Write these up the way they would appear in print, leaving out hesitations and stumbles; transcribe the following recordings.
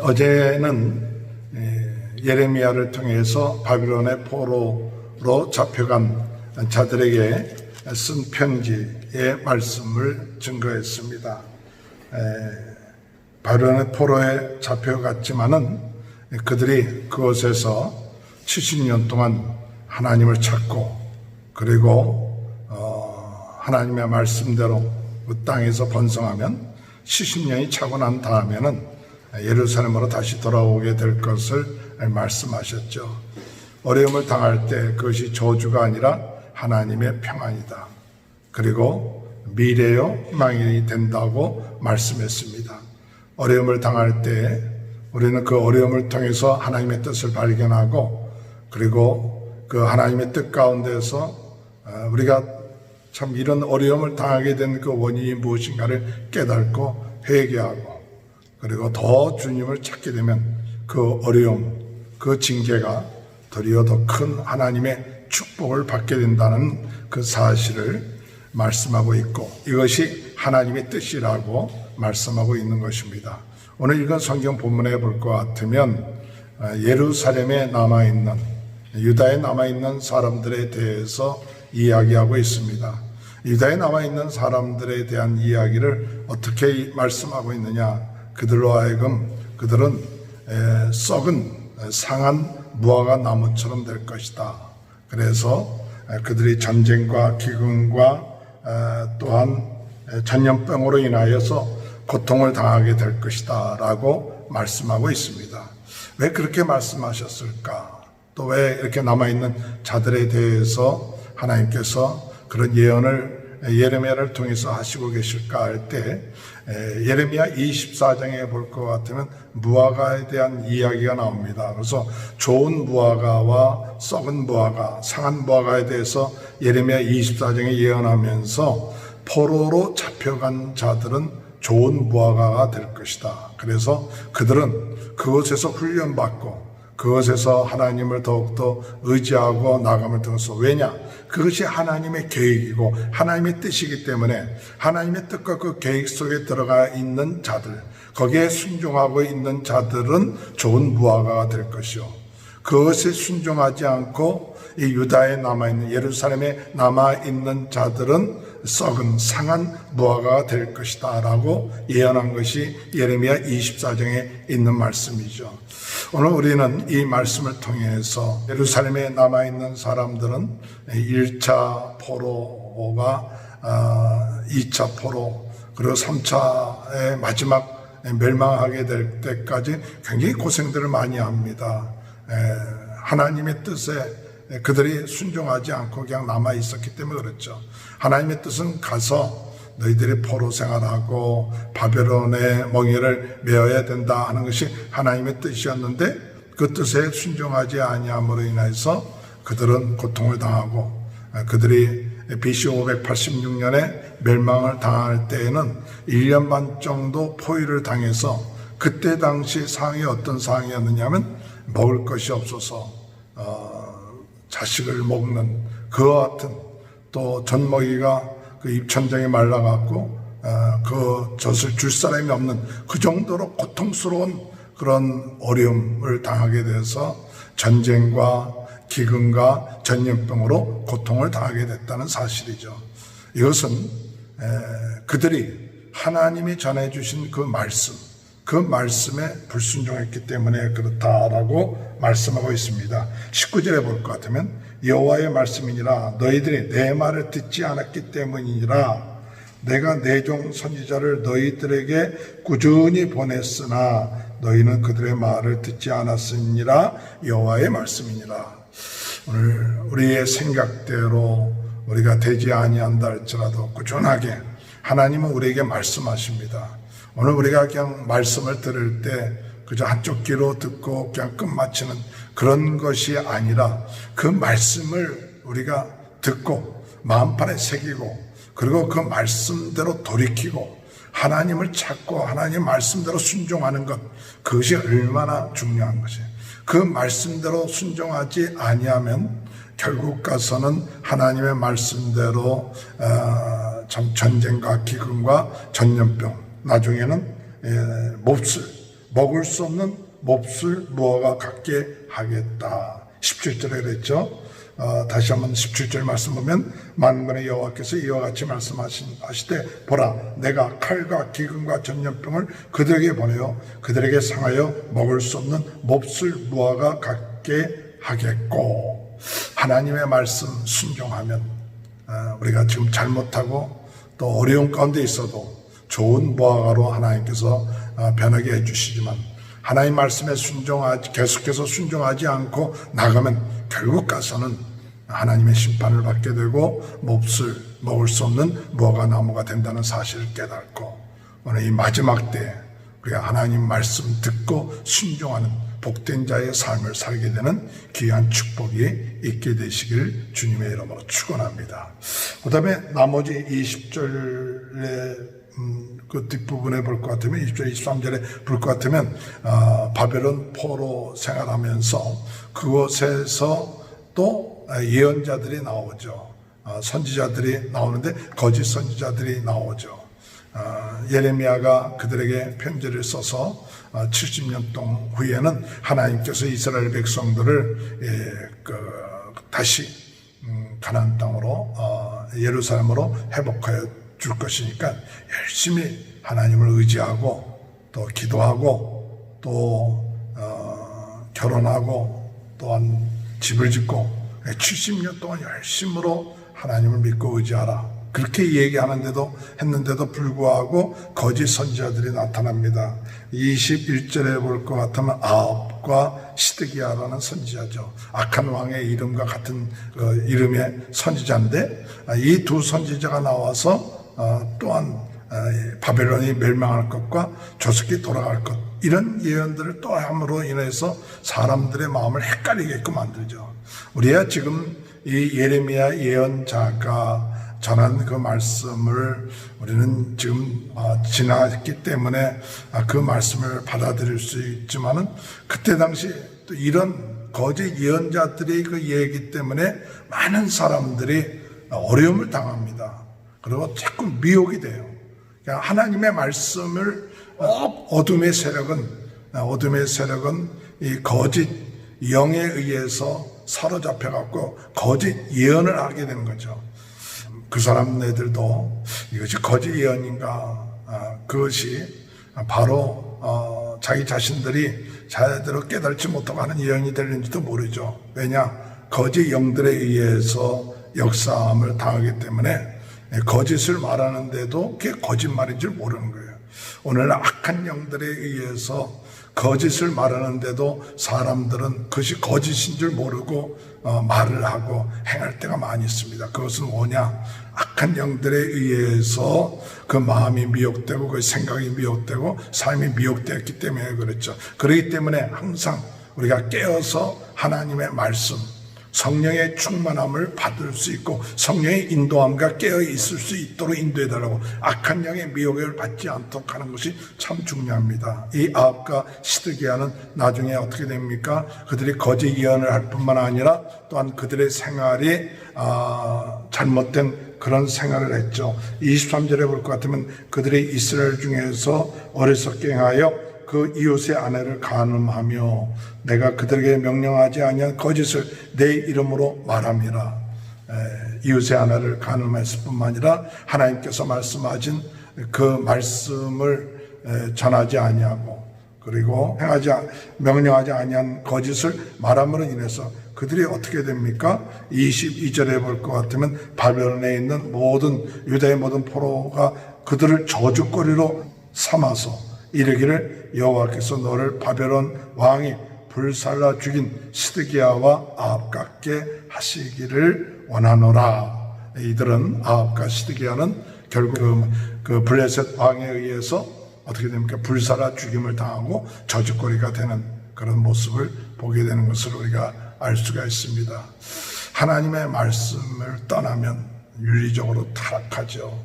어제는 예레미야를 통해서 바빌론의 포로로 잡혀간 자들에게 쓴 편지의 말씀을 증거했습니다. 바빌론의 포로에 잡혀갔지만은 그들이 그곳에서 70년 동안 하나님을 찾고 그리고 하나님의 말씀대로 그 땅에서 번성하면 70년이 차고 난 다음에는 예루살렘으로 다시 돌아오게 될 것을 말씀하셨죠. 어려움을 당할 때 그것이 저주가 아니라 하나님의 평안이다. 그리고 미래요 희망이 된다고 말씀했습니다. 어려움을 당할 때 우리는 그 어려움을 통해서 하나님의 뜻을 발견하고 그리고 그 하나님의 뜻 가운데서 우리가 참 이런 어려움을 당하게 된 그 원인이 무엇인가를 깨닫고 회개하고 그리고 더 주님을 찾게 되면 그 어려움, 그 징계가 도리어 더 큰 하나님의 축복을 받게 된다는 그 사실을 말씀하고 있고 이것이 하나님의 뜻이라고 말씀하고 있는 것입니다. 오늘 읽은 성경 본문에 볼 것 같으면 예루살렘에 남아있는 유다에 남아있는 사람들에 대해서 이야기하고 있습니다. 유다에 남아있는 사람들에 대한 이야기를 어떻게 말씀하고 있느냐. 그들로 하여금 그들은 썩은 상한 무화과 나무처럼 될 것이다. 그래서 그들이 전쟁과 기근과 또한 전염병으로 인하여서 고통을 당하게 될 것이다 라고 말씀하고 있습니다. 왜 그렇게 말씀하셨을까? 또 왜 이렇게 남아있는 자들에 대해서 하나님께서 그런 예언을 예레미야를 통해서 하시고 계실까 할 때 예레미야 24장에 볼 것 같으면 무화과에 대한 이야기가 나옵니다. 그래서 좋은 무화과와 썩은 무화과, 상한 무화과에 대해서 예레미야 24장에 예언하면서 포로로 잡혀간 자들은 좋은 무화과가 될 것이다. 그래서 그들은 그곳에서 훈련받고 그것에서 하나님을 더욱더 의지하고 나감을 통해서 왜냐? 그것이 하나님의 계획이고 하나님의 뜻이기 때문에 하나님의 뜻과 그 계획 속에 들어가 있는 자들, 거기에 순종하고 있는 자들은 좋은 무화과가 될 것이요. 그것에 순종하지 않고 이 유다에 남아있는 예루살렘에 남아있는 자들은 썩은 상한 무화과가 될 것이다 라고 예언한 것이 예레미야 24장에 있는 말씀이죠. 오늘 우리는 이 말씀을 통해서 예루살렘에 남아있는 사람들은 1차 포로가 2차 포로 그리고 3차의 마지막 멸망하게 될 때까지 굉장히 고생들을 많이 합니다. 하나님의 뜻에 그들이 순종하지 않고 그냥 남아 있었기 때문에 그렇죠. 하나님의 뜻은 가서 너희들이 포로 생활하고 바벨론의 멍에를 메어야 된다 하는 것이 하나님의 뜻이었는데 그 뜻에 순종하지 아니함으로 인해서 그들은 고통을 당하고 그들이 BC 586년에 멸망을 당할 때에는 1년 반 정도 포위를 당해서 그때 당시 상황이 어떤 상황이었느냐 하면 먹을 것이 없어서 자식을 먹는 그와 같은 또 젖먹이가 그 입천장에 말라갖고 그 젖을 줄 사람이 없는 그 정도로 고통스러운 그런 어려움을 당하게 돼서 전쟁과 기근과 전염병으로 고통을 당하게 됐다는 사실이죠. 이것은 그들이 하나님이 전해주신 그 말씀, 그 말씀에 불순종했기 때문에 그렇다라고 말씀하고 있습니다. 19절에 볼 것 같으면 여호와의 말씀이니라 너희들이 내 말을 듣지 않았기 때문이니라 내가 내 종 선지자를 너희들에게 꾸준히 보냈으나 너희는 그들의 말을 듣지 않았으니라 여호와의 말씀이니라. 오늘 우리의 생각대로 우리가 되지 아니한다 할지라도 꾸준하게 하나님은 우리에게 말씀하십니다. 오늘 우리가 그냥 말씀을 들을 때 그저 한쪽 귀로 듣고 그냥 끝마치는 그런 것이 아니라 그 말씀을 우리가 듣고 마음판에 새기고 그리고 그 말씀대로 돌이키고 하나님을 찾고 하나님 말씀대로 순종하는 것, 그것이 얼마나 중요한 것이에요. 그 말씀대로 순종하지 아니하면 결국 가서는 하나님의 말씀대로 참 전쟁과 기근과 전염병, 나중에는 몹쓸 먹을 수 없는 몹쓸 무화과 같게 하겠다. 17절에 그랬죠. 다시 한번 17절 말씀 보면 만군의 여호와께서 이와 같이 말씀하시되 보라 내가 칼과 기근과 전염병을 그들에게 보내어 그들에게 상하여 먹을 수 없는 몹쓸 무화과 같게 하겠고. 하나님의 말씀 순종하면 우리가 지금 잘못하고 또 어려운 가운데 있어도 좋은 무화과로 하나님께서 변하게 해주시지만 하나님 말씀에 계속해서 순종하지 않고 나가면 결국 가서는 하나님의 심판을 받게 되고 몹쓸 먹을 수 없는 무화과 나무가 된다는 사실을 깨닫고 오늘 이 마지막 때 우리가 하나님 말씀 듣고 순종하는 복된 자의 삶을 살게 되는 귀한 축복이 있게 되시길 주님의 이름으로 축원합니다. 그 다음에 나머지 20절에 그 뒷부분에 볼 것 같으면 20절 23절에 볼 것 같으면 바벨론 포로 생활하면서 그곳에서 또 예언자들이 나오죠. 선지자들이 나오는데 거짓 선지자들이 나오죠. 예레미야가 그들에게 편지를 써서 70년 동안 후에는 하나님께서 이스라엘 백성들을 다시 가나안 땅으로 예루살렘으로 회복하여 줄 것이니까 열심히 하나님을 의지하고 또 기도하고 또 결혼하고 또한 집을 짓고 70년 동안 열심으로 하나님을 믿고 의지하라. 그렇게 했는데도 불구하고 거짓 선지자들이 나타납니다. 21절에 볼 것 같으면 아합과 시드기야라는 선지자죠. 악한 왕의 이름과 같은 이름의 선지자인데 이 두 선지자가 나와서 또한 바벨론이 멸망할 것과 조석이 돌아갈 것 이런 예언들을 또 함으로 인해서 사람들의 마음을 헷갈리게끔 만들죠. 우리야 지금 이 예레미야 예언자가 전한 그 말씀을 우리는 지금 지났기 때문에 그 말씀을 받아들일 수 있지만은 그때 당시 또 이런 거짓 예언자들의 그 얘기 때문에 많은 사람들이 어려움을 당합니다. 그리고 자꾸 미혹이 돼요. 그러니까 하나님의 말씀을 어둠의 세력은 이 거짓 영에 의해서 사로잡혀갖고 거짓 예언을 하게 되는 거죠. 그 사람네들도 이것이 거짓 예언인가? 그것이 바로 자기 자신들이 제대로 깨달지 못하고 하는 예언이 되는지도 모르죠. 왜냐? 거짓 영들에 의해서 역사함을 당하기 때문에 거짓을 말하는데도 그게 거짓말인 줄 모르는 거예요. 오늘 악한 영들에 의해서 거짓을 말하는데도 사람들은 그것이 거짓인 줄 모르고 말을 하고 행할 때가 많이 있습니다. 그것은 뭐냐? 악한 영들에 의해서 그 마음이 미혹되고 그 생각이 미혹되고 삶이 미혹되었기 때문에 그렇죠. 그렇기 때문에 항상 우리가 깨어서 하나님의 말씀 성령의 충만함을 받을 수 있고 성령의 인도함과 깨어 있을 수 있도록 인도해달라고 악한 영의 미혹을 받지 않도록 하는 것이 참 중요합니다. 이 아합과 시드기야는 나중에 어떻게 됩니까? 그들이 거짓 예언을 할 뿐만 아니라 또한 그들의 생활이 잘못된 그런 생활을 했죠. 23절에 볼 것 같으면 그들이 이스라엘 중에서 어리석게 행하여 그 이웃의 아내를 간음하며 내가 그들에게 명령하지 아니한 거짓을 내 이름으로 말함이라. 이웃의 아내를 간음했을 뿐만 아니라 하나님께서 말씀하신 그 말씀을 전하지 아니하고 그리고 명령하지 아니한 거짓을 말함으로 인해서 그들이 어떻게 됩니까? 22절에 볼 것 같으면 바벨론에 있는 유다의 모든 포로가 그들을 저주거리로 삼아서 이르기를 여호와께서 너를 바벨론 왕이 불살라 죽인 시드기야와 아합 같게 하시기를 원하노라. 이들은 아합과 시드기야는 결국 그 블레셋 왕에 의해서 어떻게 됩니까? 불살라 죽임을 당하고 저주거리가 되는 그런 모습을 보게 되는 것을 우리가 알 수가 있습니다. 하나님의 말씀을 떠나면 윤리적으로 타락하죠.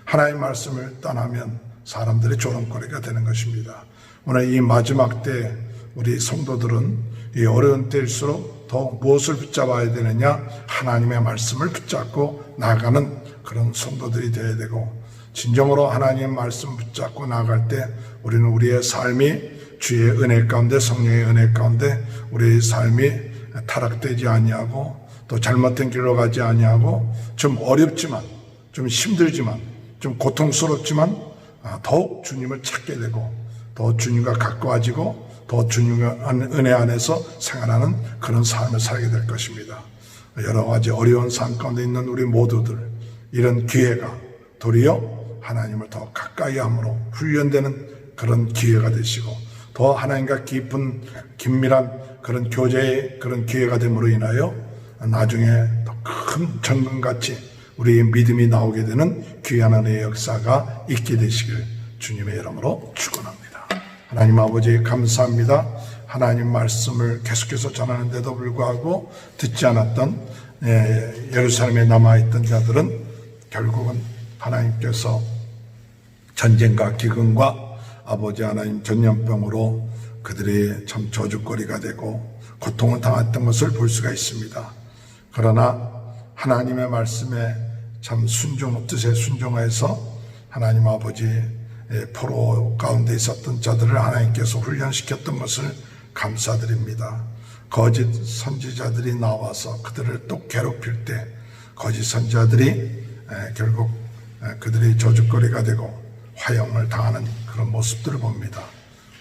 하나님의 말씀을 떠나면 사람들의 조롱거리가 되는 것입니다. 오늘 이 마지막 때 우리 성도들은 이 어려운 때일수록 더 무엇을 붙잡아야 되느냐? 하나님의 말씀을 붙잡고 나가는 그런 성도들이 되어야 되고 진정으로 하나님의 말씀 붙잡고 나갈 때 우리는 우리의 삶이 주의 은혜 가운데, 성령의 은혜 가운데 우리의 삶이 타락되지 아니하고 또 잘못된 길로 가지 아니하고 좀 어렵지만, 좀 힘들지만, 좀 고통스럽지만 더욱 주님을 찾게 되고 더 주님과 가까워지고 더 주님의 은혜 안에서 생활하는 그런 삶을 살게 될 것입니다. 여러 가지 어려운 삶 가운데 있는 우리 모두들, 이런 기회가 도리어 하나님을 더 가까이 함으로 훈련되는 그런 기회가 되시고 더 하나님과 깊은 긴밀한 그런 교제의 그런 기회가 됨으로 인하여 나중에 더 큰 정금같이 우리의 믿음이 나오게 되는 귀한 은혜의 역사가 있게 되시길 주님의 이름으로 축원합니다. 하나님 아버지 감사합니다. 하나님 말씀을 계속해서 전하는데도 불구하고 듣지 않았던 예루살렘에 남아있던 자들은 결국은 하나님께서 전쟁과 기근과 아버지 하나님 전염병으로 그들이 참 저주거리가 되고 고통을 당했던 것을 볼 수가 있습니다. 그러나 하나님의 말씀에 참 뜻에 순종해서 하나님 아버지 포로 가운데 있었던 자들을 하나님께서 훈련시켰던 것을 감사드립니다. 거짓 선지자들이 나와서 그들을 또 괴롭힐 때 거짓 선지자들이 결국 그들이 저주거리가 되고 화형을 당하는 그런 모습들을 봅니다.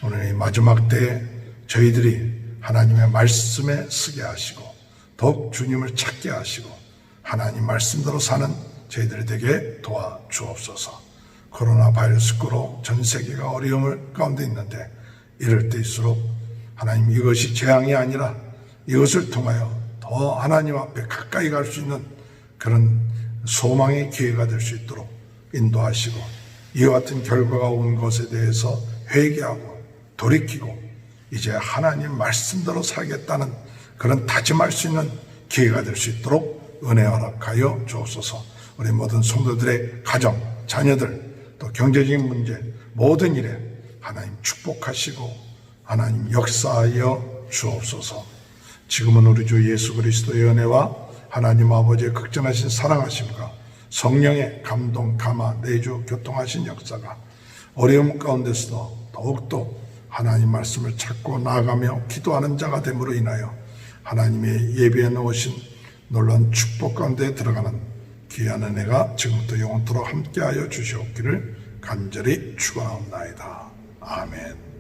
오늘 이 마지막 때에 저희들이 하나님의 말씀에 쓰게 하시고 더욱 주님을 찾게 하시고 하나님 말씀대로 사는 저희들이 되게 도와주옵소서. 코로나 바이러스로 전 세계가 어려움을 가운데 있는데 이럴 때일수록 하나님 이것이 재앙이 아니라 이것을 통하여 더 하나님 앞에 가까이 갈 수 있는 그런 소망의 기회가 될 수 있도록 인도하시고 이와 같은 결과가 온 것에 대해서 회개하고 돌이키고 이제 하나님 말씀대로 살겠다는 그런 다짐할 수 있는 기회가 될 수 있도록 은혜 허락하여 주옵소서. 우리 모든 성도들의 가정, 자녀들, 또 경제적인 문제, 모든 일에 하나님 축복하시고 하나님 역사하여 주옵소서. 지금은 우리 주 예수 그리스도의 은혜와 하나님 아버지의 극전하신 사랑하심과 성령의 감동, 감화, 내주, 교통하신 역사가 어려움 가운데서도 더욱더 하나님 말씀을 찾고 나아가며 기도하는 자가 됨으로 인하여 하나님의 예비해 놓으신 놀라운 축복 가운데 들어가는 귀한 은혜가 지금부터 영원토록 함께하여 주시옵기를 간절히 축원하옵나이다. 아멘.